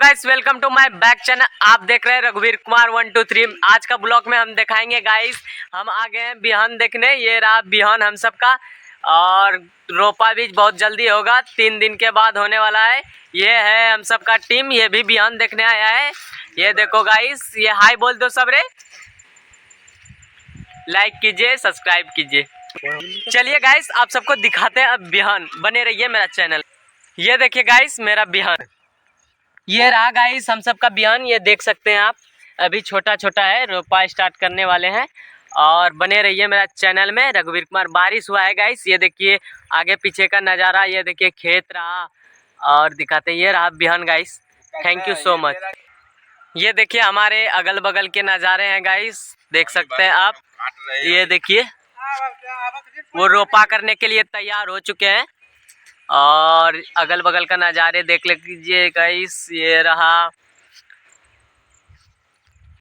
Guys, welcome to my back channel. आप देख रहे हैं रघुवीर कुमार 1 2 3। आज का ब्लॉग में हम दिखाएंगे गाइस, हम आ गए हैं बिहान देखने। ये रहा बिहान हम सबका, और रोपा भी बहुत जल्दी होगा, 3 दिन के बाद होने वाला है। ये है हम सबका टीम, ये भी बिहान देखने आया है। ये देखो गाइस, ये हाय बोल दो सब रे, लाइक कीजिए, सब्सक्राइब कीजिए। चलिए गाइस, आप सबको दिखाते हैं अब बिहान। बने रहिए मेरा चैनल। ये देखिए गाइस, मेरा बिहान ये रहा गाइस, हम सब का बिहान। ये देख सकते हैं आप, अभी छोटा छोटा है, रोपा स्टार्ट करने वाले हैं। और बने रहिए मेरा चैनल में, रघुवीर कुमार। बारिश हुआ है गाइस, ये देखिए आगे पीछे का नज़ारा। ये देखिए खेत रहा, और दिखाते ये रहा बिहान guys. Thank you so much. ये देखिए हमारे अगल बगल के नज़ारे हैं गाइस, देख सकते हैं आप। ये देखिए वो रोपा करने के लिए तैयार हो चुके हैं, और अगल बगल का नज़ारे देख लीजिए गाइस। ये रहा